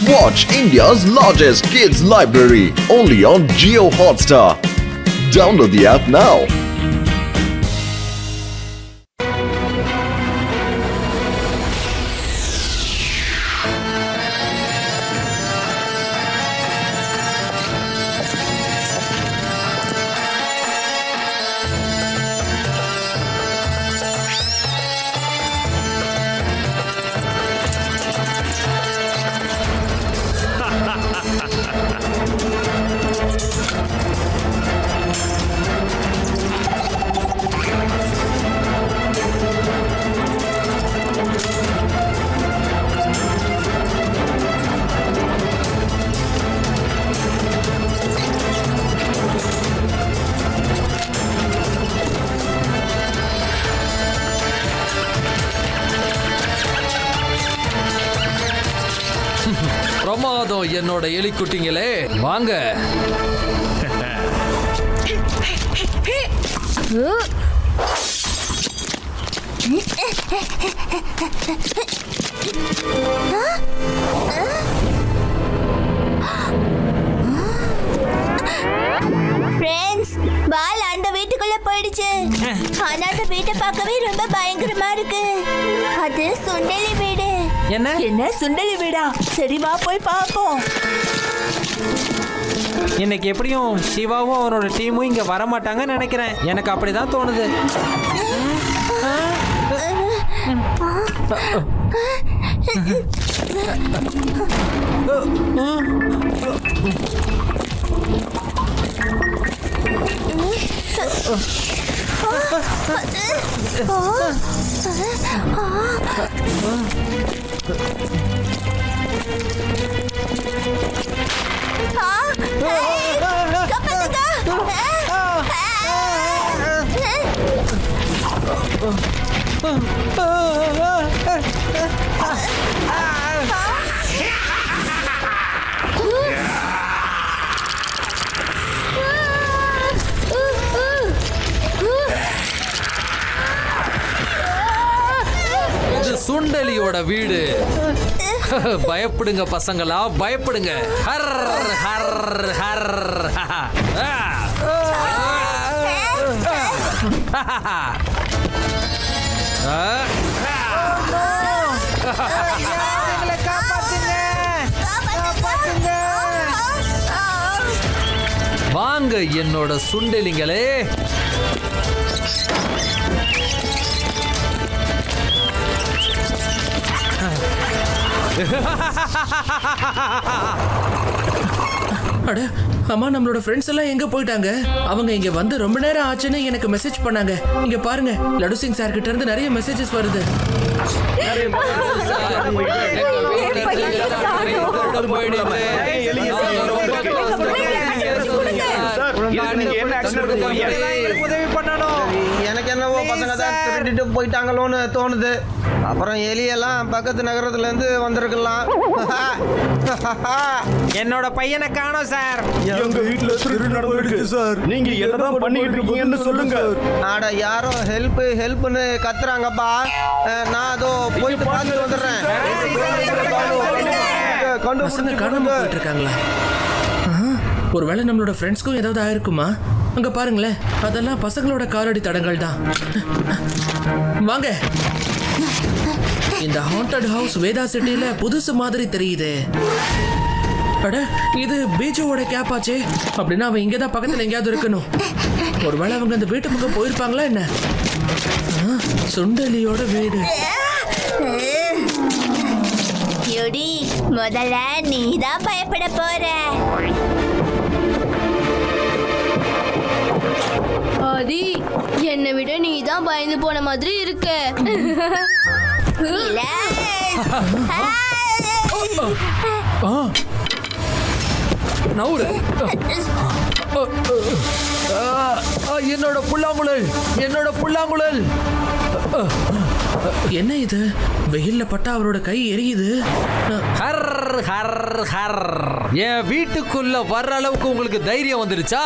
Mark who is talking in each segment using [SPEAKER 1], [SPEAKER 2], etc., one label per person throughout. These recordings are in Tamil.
[SPEAKER 1] Watch India's largest kids library only on Jio Hotstar. Download the app now.
[SPEAKER 2] பிரமாதம் என்னோட எலிக்குட்டிங்களே, வாங்க.
[SPEAKER 3] ஃப்ரெண்ட்ஸ், பால் அந்த வீட்டுக்குள்ள போயிடுச்சு. ஆனா அந்த வீட்டை பார்க்கவே ரொம்ப பயங்கரமா இருக்கு. அது சுண்டலி வீடு.
[SPEAKER 4] என்ன சுண்டலி வீடா? சரி வா போய் பாப்போம்.
[SPEAKER 5] இன்னைக்கு எப்படியும் சிவாவும் அவனோட டீமும் இங்க வர மாட்டாங்கன்னு நினைக்கிறேன். எனக்கு அப்படிதான் தோணுது.
[SPEAKER 2] சுண்டலியோட வீடு. பயப்படுங்க பசங்களா, பயப்படுங்க. Her her her. வாங்க என்னோட சுண்டலிங்களே.
[SPEAKER 6] அட அம்மா, நம்மளோட ஃப்ரெண்ட்ஸ் எல்லாம் எங்க போயிட்டாங்க? அவங்க இங்க வந்து ரொம்ப நேரம் ஆச்சுன்னு எனக்கு மெசேஜ் பண்ணாங்க. இங்க பாருங்க, லடு சிங் சார் கிட்ட இருந்து நிறைய மெசேஜஸ் வருது.
[SPEAKER 5] உதவி பண்ணணும்.
[SPEAKER 7] எனக்கு என்னவோ பசங்க தான் திருடிட்டு போயிட்டாங்களோன்னு தோணுது. அப்புறம் எலியெல்லாம் பக்கத்து நகரத்துல இருந்து வந்திருக்கலாம்.
[SPEAKER 5] என்னோட பையனை காணோம் சார்.
[SPEAKER 8] எங்க வீட்ல திருடு நடந்துருக்கு சார். நீங்க என்னதான் பண்ணிட்டு இருக்கீங்கன்னு சொல்லுங்க.
[SPEAKER 7] ஆட யாரோ ஹெல்ப்னு கத்துறாங்கப்பா. நான் அதோ போயிட்டு பார்த்துட்டு வந்துடுறேன்.
[SPEAKER 6] பசங்க காணாம போயிட்டு இருக்காங்களா? ஒருவேளை நம்மளோட ஃப்ரெண்ட்ஸ்க்கும் ஏதாவது ஆயிருக்குமா? அங்க பாருங்களேன், அதெல்லாம் பசங்களோட காலடி தடங்கள் தான். வாங்க, இந்த ஹாண்டட் ஹவுஸ் வேதா சிட்டில புதுசு மாதிரி தெரியுது. அட, இது பீஜோட கேப்பாச்சே. அப்படின்னா அவன் இங்கதான் பக்கத்துல எங்கேயாவது இருக்கணும். ஒருவேளை அவங்க அந்த வீட்டு பக்கம் போயிருப்பாங்களா என்ன? சுண்டலியோட வீடு.
[SPEAKER 3] யுடி, முதல்ல நீ தான் பயப்பட போற.
[SPEAKER 9] ஆதி, என்னை விட நீ தான் பயந்து போன மாதிரி இருக்க.
[SPEAKER 2] என்னோட புல்லாங்குழல், என்னோட புல்லாங்குழல்.
[SPEAKER 6] என்ன இது? வெயில்ல பட்டா அவரோட கை எரியுது.
[SPEAKER 2] Her her her. என் வீட்டுக்குள்ள வர்ற அளவுக்கு உங்களுக்கு தைரியம் வந்துருச்சா?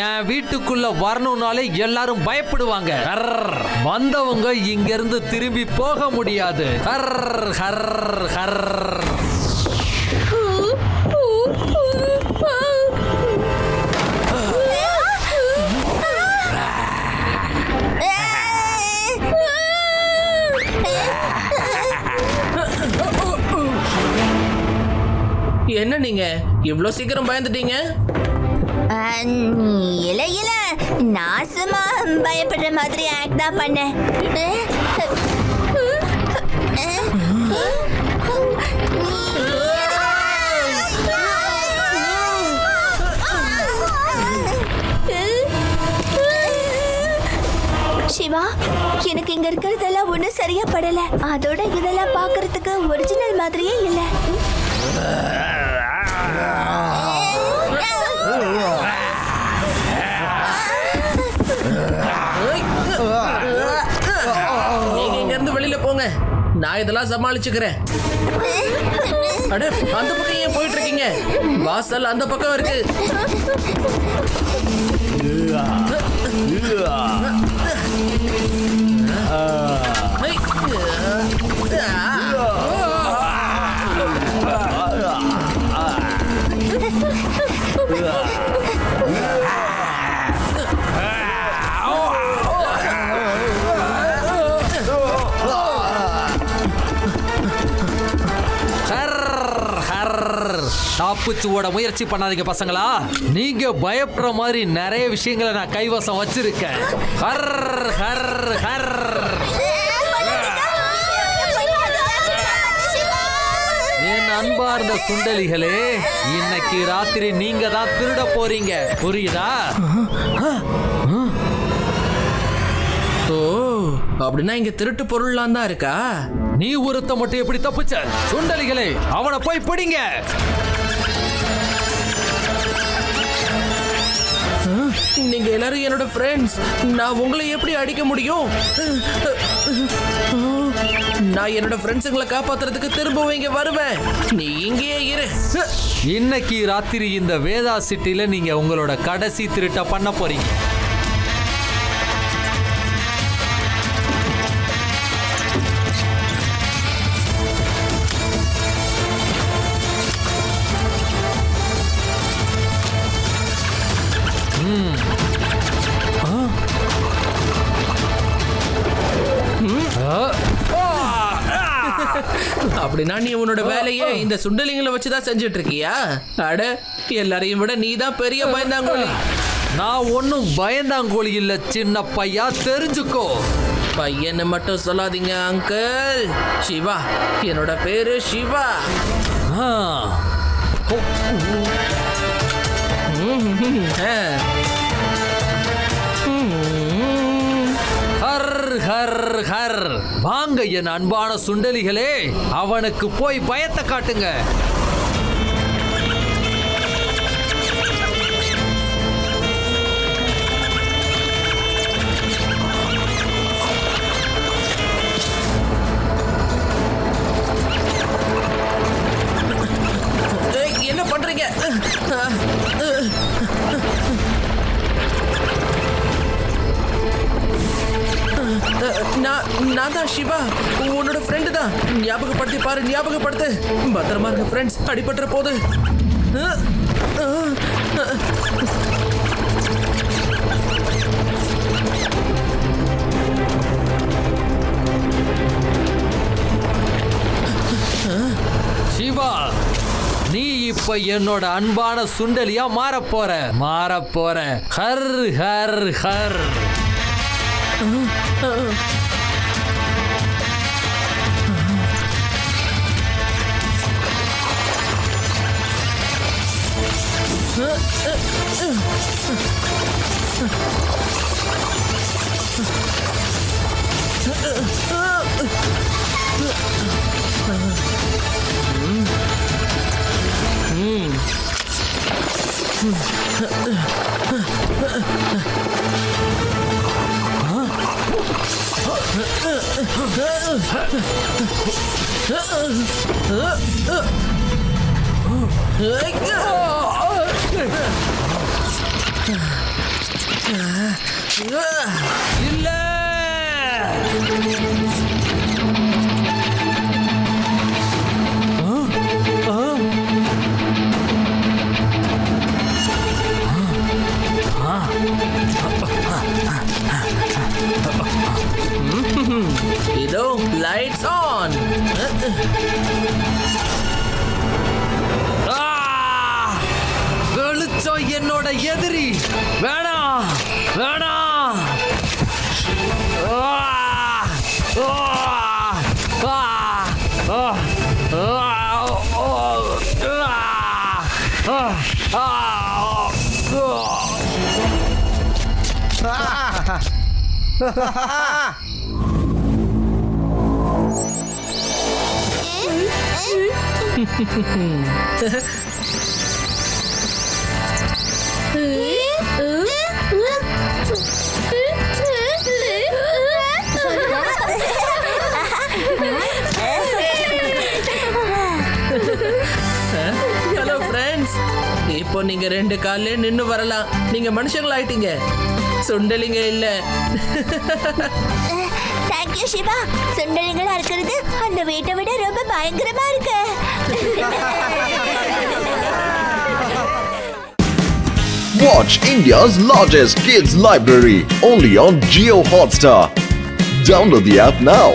[SPEAKER 2] என் வீட்டுக்குள்ள வரணும்னாலே எல்லாரும் பயப்படுவாங்க. வந்தவங்க இங்க இருந்து திரும்பி போக முடியாது. Her her her.
[SPEAKER 6] என்ன நீங்க இவ்ளோ சீக்கிரம் பயந்துட்டீங்க?
[SPEAKER 3] இல்ல இல்ல, நான் சும்மா பயப்படுற மாதிரி ஆக்ட் தான் பண்ணேன். சிவா, எனக்கு இங்க இருக்கிறதெல்லாம் ஒண்ணும் சரியா படல. அதோட இதெல்லாம் பாக்குறதுக்கு ஒரிஜினல் மாதிரியே இல்ல.
[SPEAKER 6] நீங்க இங்க இருந்து வெளியில போங்க, நான் இதெல்லாம் சமாளிச்சுக்கிறேன். அட, அந்த பக்கம் ஏன் போயிட்டு இருக்கீங்க? வாசல் அந்த பக்கம் இருக்கு.
[SPEAKER 2] தப்பிச்சு ஓட முயற்சி பண்ணாதீங்க பசங்களா. நீங்க பயப்படுற மாதிரி நிறைய விஷயங்களை நான் கைவசம் வச்சிருக்கேன். Her her her. என் அன்பார்ந்த சுண்டலிகளே, இன்னைக்கு ராத்திரி நீங்க தான் திருட போறீங்க, புரியுதா?
[SPEAKER 6] ஓ, அப்படின்னா இங்க திருட்டு பொருள்லாம் தான் இருக்கா?
[SPEAKER 2] நீ ஒருத்த மட்டும் எப்படி தப்பிச்ச? சுண்டலிகளே, அவனை போய் பிடிங்க.
[SPEAKER 6] நீங்க எல்லாரும் என்னோட ஃப்ரெண்ட்ஸ், நான் உங்களை எப்படி அடிக்க முடியும்? நான் என்னோட ஃப்ரெண்ட்ஸுங்களை காப்பாத்துறதுக்கு திரும்பவும் இங்க வருவேன். நீ இங்கேயே இரு.
[SPEAKER 2] இன்னைக்கு ராத்திரி இந்த வேதா சிட்டில நீங்க உங்களோட கடைசி திருட்ட பண்ண போறீங்க.
[SPEAKER 6] அப்படின்னா நீ உன்னோட வேலையை இந்த சுண்டலிங்களை வச்சுதான் செஞ்சுட்டு இருக்கியா? அட, எல்லாரையும் விட நீ தான் பெரிய பயந்தாங்கோலி.
[SPEAKER 2] நான் ஒன்னும் பயந்தாங்கோலி இல்ல சின்ன பையா, தெரிஞ்சுக்கோ.
[SPEAKER 6] பையனை மட்டும் சொல்லாதீங்க அங்கிள். சிவா, என்னோட பேரு சிவா.
[SPEAKER 2] Her her her. வாங்க என் அன்பான சுண்டலிகளே, அவனுக்கு போய் பயத்தை காட்டுங்க.
[SPEAKER 6] என்ன பண்றீங்க? நான் தான் சிவா, உன்னோட ஃப்ரெண்டு தான். ஞாபகப்படுத்தி பாரு, ஞாபகப்படுத்து. பத்திரமா இருக்க ஃப்ரெண்ட்ஸ், அடிபட்டுற போது.
[SPEAKER 2] சிவா, நீ இப்ப என்னோட அன்பான சுண்டலியா மாறப் போற. Her her her. இல்ல,
[SPEAKER 6] இதோ லைட்ஸ் ஆன்.
[SPEAKER 2] ஆ என்னோட எதிரி. வேணாம் வேணாம். ஆ! ஆ! ஆ! ஆ!
[SPEAKER 6] ஹலோ ஃப்ரெண்ட்ஸ், இப்போ நீங்க 2 கால்ல நின்னு வரலாம். நீங்க மனுஷங்களாயிட்டீங்க, சுண்டலிங்க இல்ல.
[SPEAKER 3] தேங்க்யூ சிவா. சுண்டலிங்களா இருக்கிறது அந்த வீட்டை விட ரொம்ப பயங்கரமா இருக்கு.
[SPEAKER 1] Watch India's largest kids library only on Jio Hotstar. Download the app now.